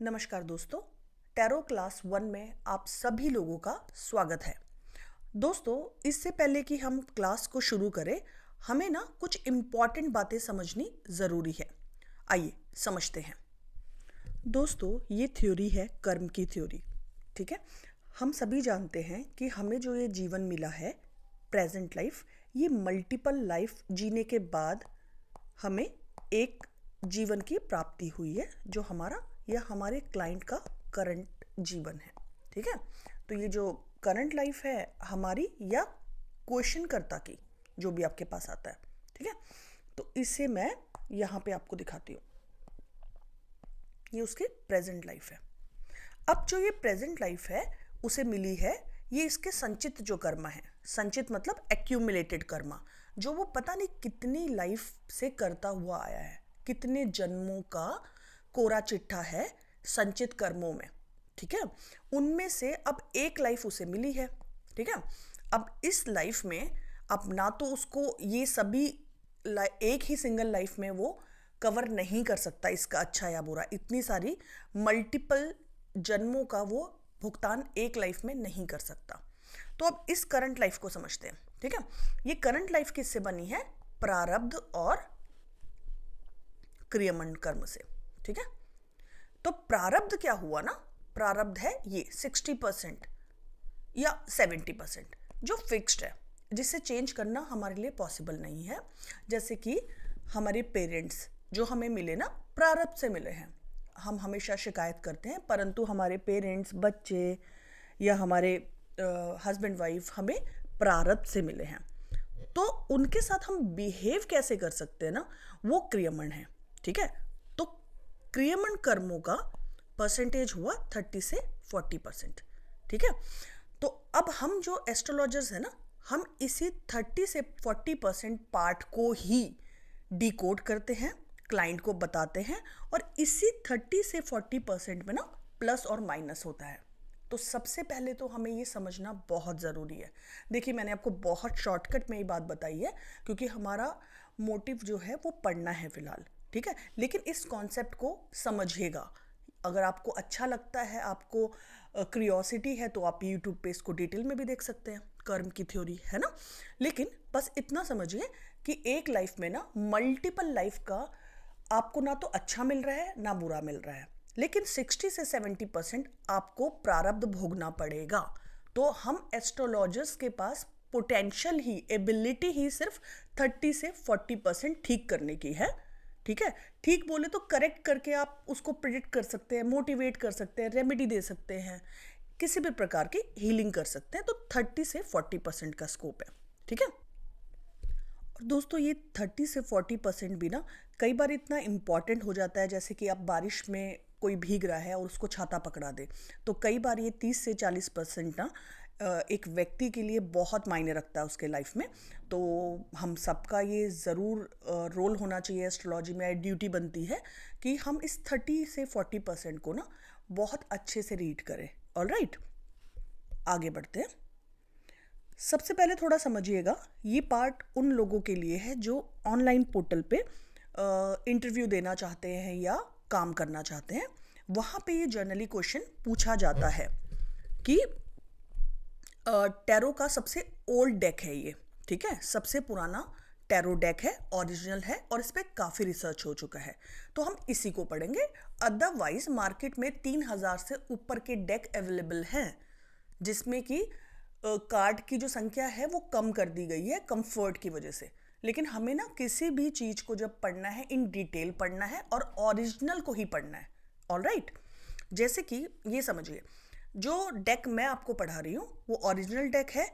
नमस्कार दोस्तों, tarot class 1 में आप सभी लोगों का स्वागत है। दोस्तों, इससे पहले कि हम क्लास को शुरू करें, हमें ना कुछ इम्पॉर्टेंट बातें समझनी ज़रूरी है। आइए समझते हैं। दोस्तों, ये थ्योरी है कर्म की थ्योरी। ठीक है, हम सभी जानते हैं कि हमें जो ये जीवन मिला है, प्रेजेंट लाइफ, ये मल्टीपल लाइफ जीने के बाद हमें एक जीवन की प्राप्ति हुई है जो हमारा या हमारे क्लाइंट का करंट जीवन है। ठीक है, तो ये जो करंट लाइफ है हमारी या क्वेश्चन करता की, जो भी आपके पास आता है। ठीक है, तो इसे मैं यहाँ पे आपको दिखाती हूँ। ये उसकी प्रेजेंट लाइफ है। अब जो ये प्रेजेंट लाइफ है उसे मिली है, ये इसके संचित जो कर्मा है, संचित मतलब एक्यूमुलेटेड कर्मा, जो वो पता नहीं कितनी लाइफ से करता हुआ आया है, कितने जन्मों का कोरा चिट्ठा है संचित कर्मों में। ठीक है, उनमें से अब एक लाइफ उसे मिली है। ठीक है, अब इस लाइफ में अब ना तो उसको ये सभी एक ही सिंगल लाइफ में वो कवर नहीं कर सकता, इसका अच्छा या बुरा, इतनी सारी मल्टीपल जन्मों का वो भुगतान एक लाइफ में नहीं कर सकता। तो अब इस करंट लाइफ को समझते हैं। ठीक है, ये करंट लाइफ किससे बनी है? प्रारब्ध और क्रियमंड कर्म से। ठीक है, तो प्रारब्ध क्या हुआ ना, प्रारब्ध है ये 60% या 70% जो फिक्स्ड है, जिसे चेंज करना हमारे लिए पॉसिबल नहीं है। जैसे कि हमारे पेरेंट्स जो हमें मिले ना, प्रारब्ध से मिले हैं। हम हमेशा शिकायत करते हैं, परंतु हमारे पेरेंट्स, बच्चे या हमारे हस्बैंड वाइफ हमें प्रारब्ध से मिले हैं। तो उनके साथ हम बिहेव कैसे कर सकते हैं ना, वो क्रियमंड है। ठीक है, तो क्रियमंड कर्मों का परसेंटेज हुआ 30 से 40%। ठीक है, तो अब हम जो एस्ट्रोलॉजर्स हैं ना, हम इसी 30 से 40% पार्ट को ही डिकोड करते हैं, क्लाइंट को बताते हैं, और इसी 30 से 40% में ना प्लस और माइनस होता है। तो सबसे पहले तो हमें ये समझना बहुत ज़रूरी है। देखिए, मैंने आपको बहुत शॉर्टकट में ये बात बताई है, क्योंकि हमारा मोटिव जो है वो पढ़ना है फिलहाल। ठीक है, लेकिन इस कॉन्सेप्ट को समझिएगा। अगर आपको अच्छा लगता है, आपको क्रियोसिटी है, तो आप यूट्यूब पे इसको डिटेल में भी देख सकते हैं, कर्म की थ्योरी है ना। लेकिन बस इतना समझिए कि एक लाइफ में ना मल्टीपल लाइफ का आपको ना तो अच्छा मिल रहा है ना बुरा मिल रहा है, लेकिन 60 से 70% आपको प्रारब्ध भोगना पड़ेगा। तो हम एस्ट्रोलॉजर्स के पास पोटेंशियल ही, एबिलिटी ही सिर्फ 30 से 40% ठीक करने की है। ठीक है, ठीक बोले तो करेक्ट करके आप उसको प्रिडिक्ट कर सकते हैं, मोटिवेट कर सकते हैं, रेमेडी दे सकते हैं, किसी भी प्रकार की हीलिंग कर सकते हैं। तो 30 से 40% का स्कोप है। ठीक है, और दोस्तों ये 30 से 40% भी ना कई बार इतना इम्पॉर्टेंट हो जाता है, जैसे कि आप बारिश में कोई भीग रहा है और उसको छाता पकड़ा दे, तो कई बार ये 30 से 40% ना एक व्यक्ति के लिए बहुत मायने रखता है उसके लाइफ में। तो हम सबका ये ज़रूर रोल होना चाहिए, एस्ट्रोलॉजी में ड्यूटी बनती है कि हम इस 30 से 40% को ना बहुत अच्छे से रीड करें। ऑलराइट, आगे बढ़ते हैं। सबसे पहले थोड़ा समझिएगा, ये पार्ट उन लोगों के लिए है जो ऑनलाइन पोर्टल पे इंटरव्यू देना चाहते हैं या काम करना चाहते हैं। वहाँ पे ये जनरली क्वेश्चन पूछा जाता है कि टैरो का सबसे ओल्ड डेक है ये। ठीक है, सबसे पुराना टैरो डेक है, ओरिजिनल है, और इस पर काफ़ी रिसर्च हो चुका है, तो हम इसी को पढ़ेंगे। अदरवाइज मार्केट में 3000 से ऊपर के डेक अवेलेबल हैं, जिसमें कि कार्ड की जो संख्या है वो कम कर दी गई है कंफर्ट की वजह से। लेकिन हमें ना किसी भी चीज़ को जब पढ़ना है, इन डिटेल पढ़ना है और ओरिजिनल को ही पढ़ना है। ऑलराइट, जैसे कि ये समझिए, जो डेक मैं आपको पढ़ा रही हूँ वो ओरिजिनल डेक है,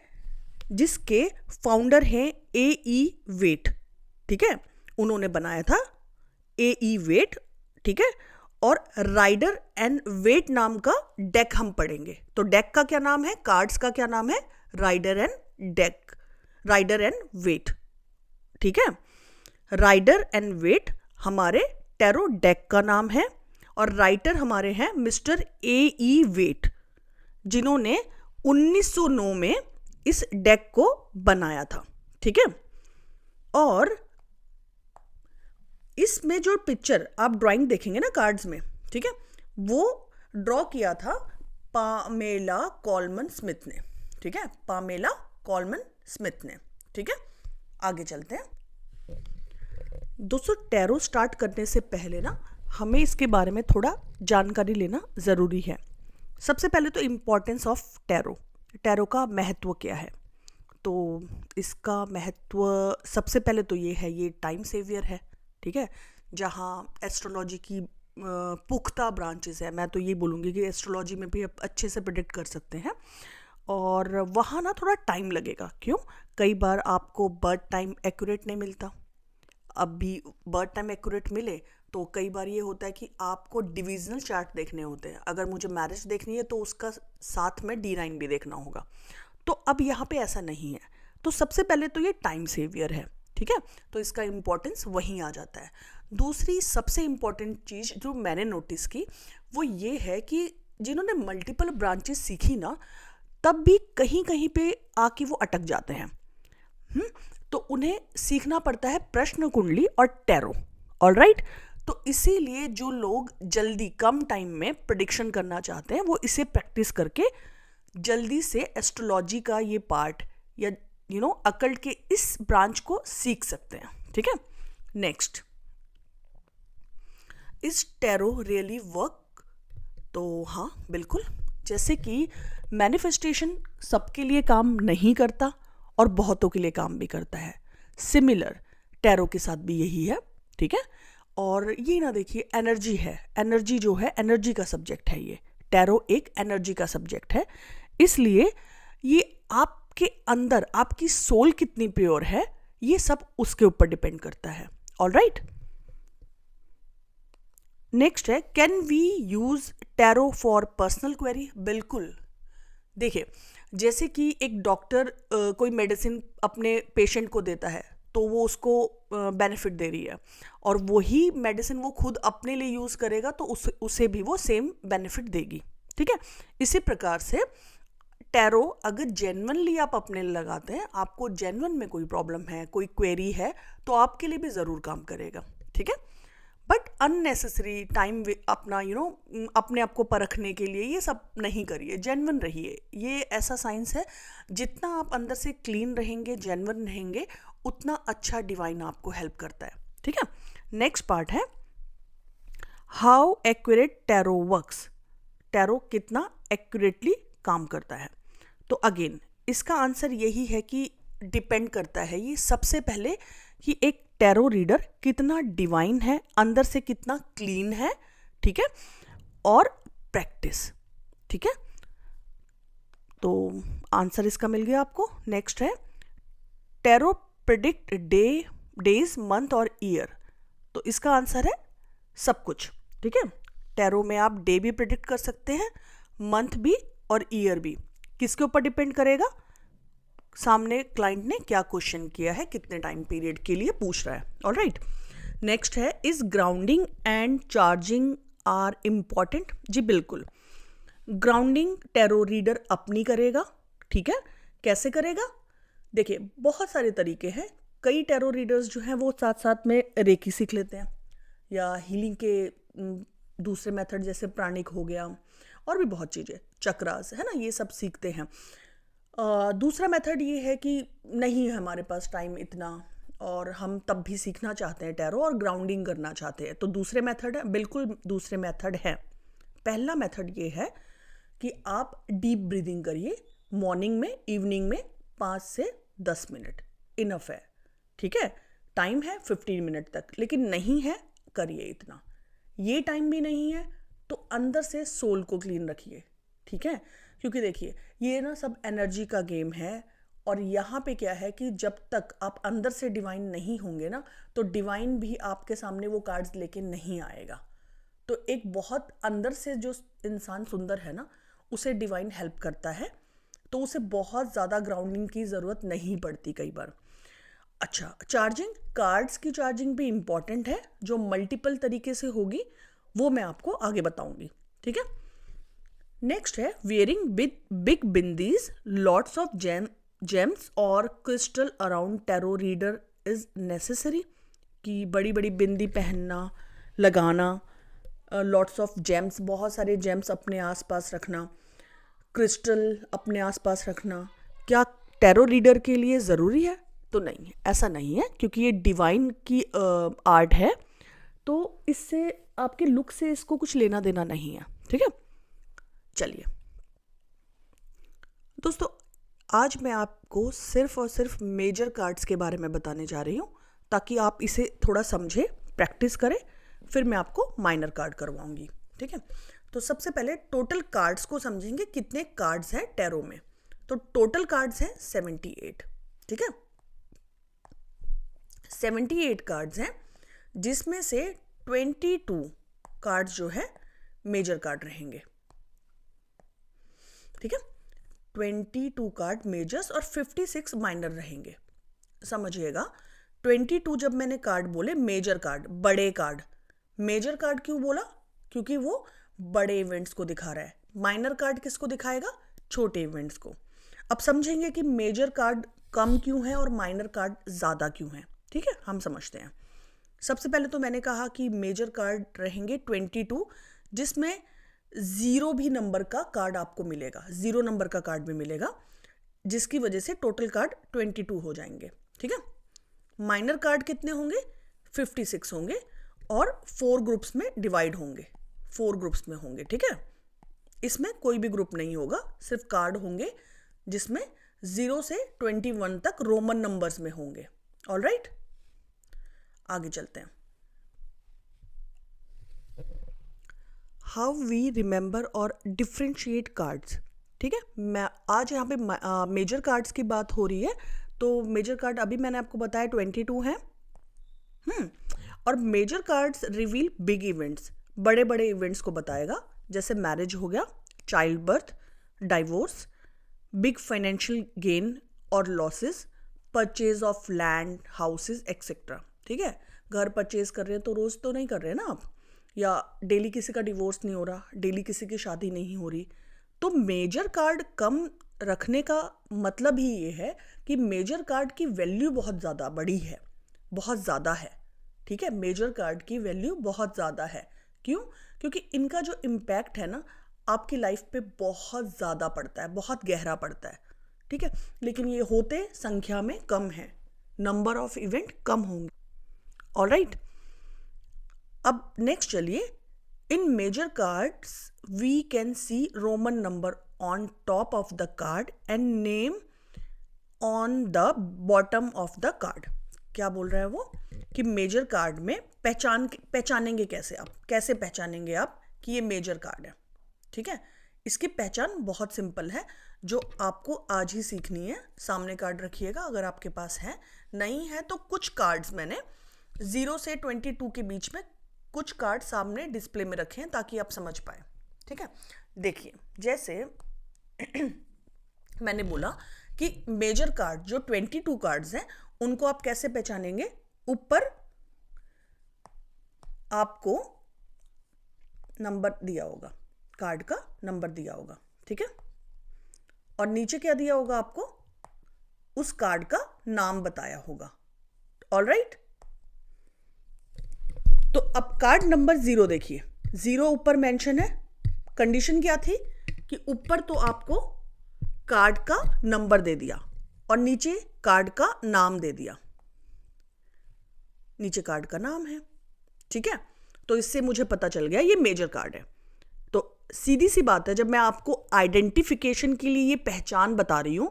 जिसके फाउंडर हैं ए.ई. वेट। ठीक है, उन्होंने बनाया था ए.ई. वेट। ठीक है, और राइडर एंड वेट नाम का डेक हम पढ़ेंगे। तो डेक का क्या नाम है, कार्ड्स का क्या नाम है? Rider and deck, Rider and Waite. ठीक है, राइडर एंड वेट हमारे टैरो डेक का नाम है, और राइटर हमारे हैं मिस्टर ए.ई. वेट, जिन्होंने 1909 में इस डेक को बनाया था। ठीक है, और इसमें जो पिक्चर आप ड्राइंग देखेंगे ना कार्ड्स में, ठीक है, वो ड्रॉ किया था पामेला कोलमन स्मिथ ने, ठीक है, पामेला कोलमन स्मिथ ने, ठीक है। आगे चलते हैं दोस्तों। टैरो स्टार्ट करने से पहले ना हमें इसके बारे में थोड़ा जानकारी लेना ज़रूरी है। सबसे पहले तो इम्पोर्टेंस ऑफ टैरो, टैरो का महत्व क्या है। तो इसका महत्व सबसे पहले तो ये है, ये टाइम सेवियर है, ठीक है। जहाँ एस्ट्रोलॉजी की पुख्ता ब्रांचेस है, मैं तो ये बोलूँगी कि एस्ट्रोलॉजी में भी आप अच्छे से प्रेडिक्ट कर सकते हैं, और वहाँ ना थोड़ा टाइम लगेगा। क्यों? कई बार आपको बर्थ टाइम एक्यूरेट नहीं मिलता। अब भी बर्थ टाइम एक्यूरेट मिले तो कई बार ये होता है कि आपको डिविजनल चार्ट देखने होते हैं। अगर मुझे मैरिज देखनी है तो उसका साथ में D9 भी देखना होगा। तो अब यहाँ पे ऐसा नहीं है। तो सबसे पहले तो ये टाइम सेवियर है, ठीक है, तो इसका इम्पोर्टेंस वहीं आ जाता है। दूसरी सबसे इम्पोर्टेंट चीज़ जो मैंने नोटिस की वो ये है कि जिन्होंने मल्टीपल ब्रांचेस सीखी ना, तब भी कहीं कहीं पे आके वो अटक जाते हैं। तो उन्हें सीखना पड़ता है प्रश्न कुंडली और टैरो, ऑलराइट। तो इसीलिए जो लोग जल्दी कम टाइम में प्रेडिक्शन करना चाहते हैं वो इसे प्रैक्टिस करके जल्दी से एस्ट्रोलॉजी का ये पार्ट या अकल्ट के इस ब्रांच को सीख सकते हैं, ठीक है। Next, is tarot really work? तो हाँ, बिल्कुल। जैसे कि मैनिफेस्टेशन सबके लिए काम नहीं करता और बहुतों के लिए काम भी करता है, सिमिलर टैरो के साथ भी यही है, ठीक है। और ये ना देखिए, एनर्जी है, एनर्जी जो है एनर्जी का सब्जेक्ट है, ये टैरो एक एनर्जी का सब्जेक्ट है। इसलिए ये आपके अंदर आपकी सोल कितनी प्योर है, ये सब उसके ऊपर डिपेंड करता है, ऑलराइट। नेक्स्ट है, can we use tarot for personal query? बिल्कुल। देखिए, जैसे कि एक डॉक्टर कोई मेडिसिन अपने पेशेंट को देता है तो वो उसको बेनिफिट दे रही है, और वही मेडिसिन वो खुद अपने लिए यूज़ करेगा तो उसे भी वो सेम बेनिफिट देगी, ठीक है। इसी प्रकार से टैरो अगर जेन्युइनली आप अपने लिए लगाते हैं, आपको जेन्युइन में कोई प्रॉब्लम है, कोई क्वेरी है, तो आपके लिए भी ज़रूर काम करेगा, ठीक है। बट अननेसेसरी टाइम अपना अपने आप को परखने के लिए ये सब नहीं करिए, जेन्युइन रहिए। ये ऐसा साइंस है, जितना आप अंदर से क्लीन रहेंगे, जेन्युइन रहेंगे, उतना अच्छा डिवाइन आपको हेल्प करता है, ठीक है। नेक्स्ट पार्ट है, how accurate tarot works? Tarot कितना एक्यूरेटली काम करता है? तो अगेन इसका आंसर यही है कि डिपेंड करता है ये सबसे पहले कि एक टैरो रीडर कितना डिवाइन है, अंदर से कितना क्लीन है, ठीक है, और प्रैक्टिस, ठीक है। तो आंसर इसका मिल गया आपको। नेक्स्ट है, टैरो प्रेडिक्ट डेज, मंथ और ईयर? तो इसका आंसर है सब कुछ, ठीक है। टैरो में आप डे भी प्रेडिक्ट कर सकते हैं, मंथ भी और ईयर भी। किसके ऊपर डिपेंड करेगा? सामने क्लाइंट ने क्या क्वेश्चन किया है, कितने टाइम पीरियड के लिए पूछ रहा है, ऑलराइट। नेक्स्ट है, is grounding and charging are important? जी बिल्कुल। ग्राउंडिंग टैरो रीडर अपनी करेगा, ठीक है। कैसे करेगा? देखिए, बहुत सारे तरीके हैं। कई टैरो रीडर्स जो हैं वो साथ साथ में रेकी सीख लेते हैं, या हीलिंग के दूसरे मेथड जैसे प्राणिक हो गया, और भी बहुत चीज़ें, चक्रास है ना, ये सब सीखते हैं। दूसरा मेथड ये है कि नहीं है हमारे पास टाइम इतना, और हम तब भी सीखना चाहते हैं टैरो और ग्राउंडिंग करना चाहते हैं, तो दूसरे मेथड है, बिल्कुल दूसरे मेथड है। पहला मेथड ये है कि आप डीप ब्रीदिंग करिए मॉर्निंग में, इवनिंग में 5 से 10 मिनट इनफ है, ठीक है। टाइम है 15 मिनट तक, लेकिन नहीं है करिए इतना। ये टाइम भी नहीं है तो अंदर से सोल को क्लीन रखिए, ठीक है। क्योंकि देखिए, ये ना सब एनर्जी का गेम है, और यहाँ पे क्या है कि जब तक आप अंदर से डिवाइन नहीं होंगे ना, तो डिवाइन भी आपके सामने वो कार्ड्स लेके नहीं आएगा। तो एक बहुत अंदर से जो इंसान सुंदर है ना, उसे डिवाइन हेल्प करता है, तो उसे बहुत ज़्यादा ग्राउंडिंग की ज़रूरत नहीं पड़ती कई बार। अच्छा, चार्जिंग, कार्ड्स की चार्जिंग भी इम्पॉर्टेंट है, जो मल्टीपल तरीके से होगी वो मैं आपको आगे बताऊंगी, ठीक है। नेक्स्ट है, wearing big bindis, lots of gems और crystal around tarot reader is necessary? कि बड़ी बड़ी बिंदी पहनना, लगाना लॉट्स ऑफ जेम्स, बहुत सारे जेम्स अपने आसपास रखना, क्रिस्टल अपने आसपास रखना, क्या टैरो रीडर के लिए ज़रूरी है? तो नहीं है, ऐसा नहीं है, क्योंकि ये डिवाइन की आर्ट है, तो इससे आपके लुक से इसको कुछ लेना देना नहीं है, ठीक है। चलिए दोस्तों, आज मैं आपको सिर्फ और सिर्फ मेजर कार्ड्स के बारे में बताने जा रही हूँ, ताकि आप इसे थोड़ा समझें, प्रैक्टिस करें, फिर मैं आपको माइनर कार्ड करवाऊंगी, ठीक है। तो सबसे पहले टोटल कार्ड्स को समझेंगे, कितने कार्ड्स हैं टैरो में। तो टोटल कार्ड्स हैं 78, ठीक है, 78 कार्ड्स हैं, जिसमें से 22 कार्ड्स जो है मेजर कार्ड रहेंगे, ठीक है। 22 कार्ड मेजर्स और 56 माइनर रहेंगे। समझिएगा, 22 जब मैंने कार्ड बोले मेजर कार्ड, बड़े कार्ड। मेजर कार्ड क्यों बोला? क्योंकि वो बड़े इवेंट्स को दिखा रहा है। माइनर कार्ड किसको दिखाएगा? छोटे इवेंट्स को। अब समझेंगे कि मेजर कार्ड कम क्यों है और माइनर कार्ड ज़्यादा क्यों है, ठीक है, हम समझते हैं। सबसे पहले तो मैंने कहा कि मेजर कार्ड रहेंगे 22, जिसमें 0 भी नंबर का कार्ड आपको मिलेगा, 0 नंबर का कार्ड भी मिलेगा, जिसकी वजह से टोटल कार्ड 22 हो जाएंगे, ठीक है। माइनर कार्ड कितने होंगे? 56 होंगे और 4 ग्रुप्स में डिवाइड होंगे, 4 ग्रुप्स में होंगे, ठीक है। इसमें कोई भी ग्रुप नहीं होगा, सिर्फ कार्ड होंगे जिसमें 0 से 21 तक रोमन नंबर्स में होंगे। ऑलराइट, आगे चलते हैं। हाउ वी रिमेंबर और डिफ्रेंशिएट कार्ड्स, ठीक है। मैं आज यहाँ पे मेजर कार्ड्स की बात हो रही है, तो मेजर कार्ड अभी मैंने आपको बताया 22 हैं। और major cards reveal big events, बड़े बड़े इवेंट्स को बताएगा, जैसे मैरिज हो गया, child birth, divorce, big financial gain और losses, purchase of land, houses etcetera, ठीक है। घर परचेज कर रहे हैं तो रोज़ तो नहीं कर रहे हैं ना आप, या डेली किसी का डिवोर्स नहीं हो रहा, डेली किसी की शादी नहीं हो रही, तो मेजर कार्ड कम रखने का मतलब ही ये है कि मेजर कार्ड की वैल्यू बहुत ज़्यादा बड़ी है, बहुत ज़्यादा है, ठीक है। मेजर कार्ड की वैल्यू बहुत ज़्यादा है। क्यों? क्योंकि इनका जो इम्पैक्ट है ना आपकी लाइफ पे बहुत ज़्यादा पड़ता है, बहुत गहरा पड़ता है, ठीक है। लेकिन ये होते संख्या में कम है, नंबर ऑफ इवेंट कम होंगे। ऑलराइट, अब नेक्स्ट चलिए। In major cards we can see Roman number on top of the card and name on the bottom of the card. क्या बोल रहा है वो? कि मेजर कार्ड में पहचानेंगे कैसे आप, कैसे पहचानेंगे आप कि ये मेजर कार्ड है, ठीक है। इसकी पहचान बहुत सिंपल है, जो आपको आज ही सीखनी है। सामने कार्ड रखिएगा अगर आपके पास है, नहीं है तो कुछ कार्ड्स मैंने 0 से 22 के बीच में कुछ कार्ड सामने डिस्प्ले में रखे हैं ताकि आप समझ पाए, ठीक है। देखिए, जैसे मैंने बोला कि मेजर कार्ड जो 22 कार्ड्स हैं उनको आप कैसे पहचानेंगे? ऊपर आपको नंबर दिया होगा, कार्ड का नंबर दिया होगा, ठीक है। और नीचे क्या दिया होगा आपको? उस कार्ड का नाम बताया होगा। ऑलराइट, तो अब कार्ड नंबर 0 देखिए, 0 ऊपर मेंशन है। कंडीशन क्या थी? कि ऊपर तो आपको कार्ड का नंबर दे दिया और नीचे कार्ड का नाम दे दिया, नीचे कार्ड का नाम है, ठीक है। तो इससे मुझे पता चल गया ये मेजर कार्ड है। तो सीधी सी बात है, जब मैं आपको आइडेंटिफिकेशन के लिए ये पहचान बता रही हूं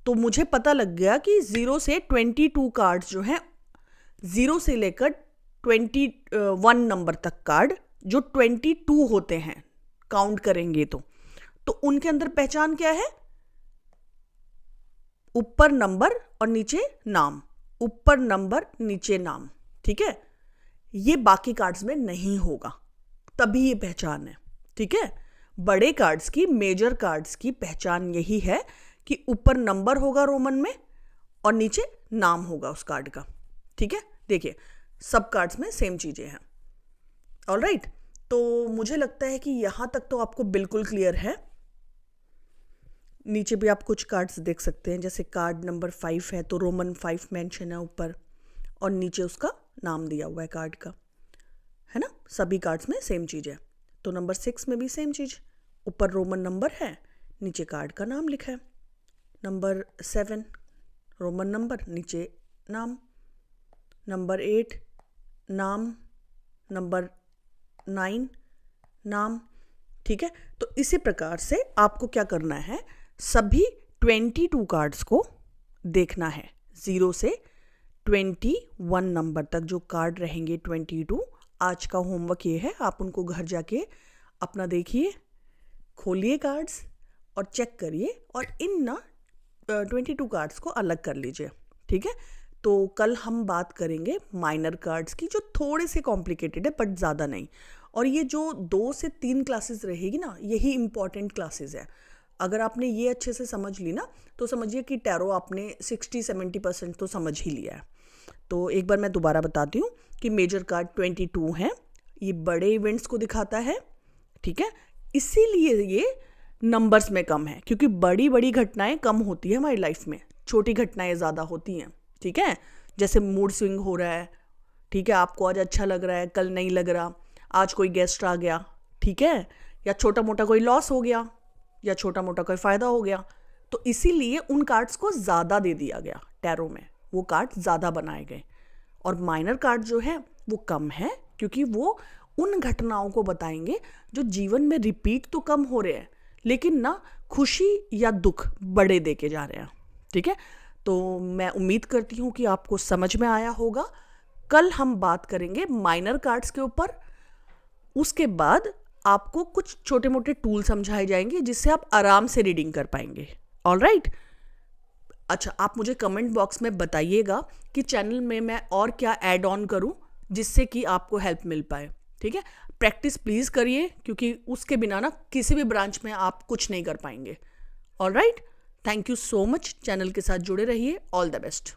तो मुझे पता लग गया कि 0 से 22 कार्ड्स जो हैं, 0 से लेकर 21 नंबर तक कार्ड जो 22 होते हैं, काउंट करेंगे तो उनके अंदर पहचान क्या है? ऊपर नंबर और नीचे नाम, ऊपर नंबर नीचे नाम, ठीक है। ये बाकी कार्ड्स में नहीं होगा, तभी ये पहचान है, ठीक है। बड़े कार्ड्स की, मेजर कार्ड्स की पहचान यही है कि ऊपर नंबर होगा रोमन में और नीचे नाम होगा उस कार्ड का, ठीक है। देखिए, सब कार्ड्स में सेम चीजें हैं। ऑलराइट, तो मुझे लगता है कि यहां तक तो आपको बिल्कुल क्लियर है। नीचे भी आप कुछ कार्ड्स देख सकते हैं, जैसे कार्ड नंबर 5 है तो रोमन 5 मेंशन है ऊपर और नीचे उसका नाम दिया हुआ है कार्ड का, है ना, सभी कार्ड्स में सेम चीज़ है। तो नंबर 6 में भी सेम चीज़, ऊपर रोमन नंबर है, नीचे कार्ड का नाम लिखा है। नंबर 7 रोमन नंबर, नीचे नाम। नंबर 8 नाम। नंबर 9 नाम। ठीक है, तो इसी प्रकार से आपको क्या करना है, सभी 22 कार्ड्स को देखना है, 0 से 21 नंबर तक जो कार्ड रहेंगे 22। आज का होमवर्क ये है, आप उनको घर जाके अपना देखिए, खोलिए कार्ड्स और चेक करिए और इन ना 22 कार्ड्स को अलग कर लीजिए। ठीक है, तो कल हम बात करेंगे माइनर कार्ड्स की, जो थोड़े से कॉम्प्लिकेटेड है बट ज़्यादा नहीं। और ये जो 2 से 3 क्लासेस रहेगी ना, यही इम्पॉर्टेंट क्लासेस है। अगर आपने ये अच्छे से समझ ली ना, तो समझिए कि टैरो आपने 60-70% तो समझ ही लिया है। तो एक बार मैं दोबारा बताती हूँ कि मेजर कार्ड 22 है, ये बड़े इवेंट्स को दिखाता है। ठीक है, इसीलिए ये नंबर्स में कम है, क्योंकि बड़ी बड़ी घटनाएं कम होती है हमारी लाइफ में, छोटी घटनाएं ज़्यादा होती हैं। ठीक है, जैसे मूड स्विंग हो रहा है, ठीक है, आपको आज अच्छा लग रहा है, कल नहीं लग रहा, आज कोई गेस्ट आ गया, ठीक है, या छोटा मोटा कोई लॉस हो गया, या छोटा मोटा कोई फ़ायदा हो गया, तो इसीलिए उन कार्ड्स को ज़्यादा दे दिया गया टैरो में, वो कार्ड ज़्यादा बनाए गए। और माइनर कार्ड जो है वो कम है, क्योंकि वो उन घटनाओं को बताएंगे जो जीवन में रिपीट तो कम हो रहे हैं, लेकिन ना खुशी या दुख बड़े दे के जा रहे हैं। ठीक है, तो मैं उम्मीद करती हूँ कि आपको समझ में आया होगा। कल हम बात करेंगे माइनर कार्ड्स के ऊपर, उसके बाद आपको कुछ छोटे मोटे टूल समझाए जाएंगे जिससे आप आराम से रीडिंग कर पाएंगे। ऑलराइट, अच्छा, आप मुझे कमेंट बॉक्स में बताइएगा कि चैनल में मैं और क्या ऐड ऑन करूं जिससे कि आपको हेल्प मिल पाए। ठीक है, प्रैक्टिस प्लीज़ करिए, क्योंकि उसके बिना ना किसी भी ब्रांच में आप कुछ नहीं कर पाएंगे। Alright, thank you so much, channel के साथ जुड़े रहिए। All the best.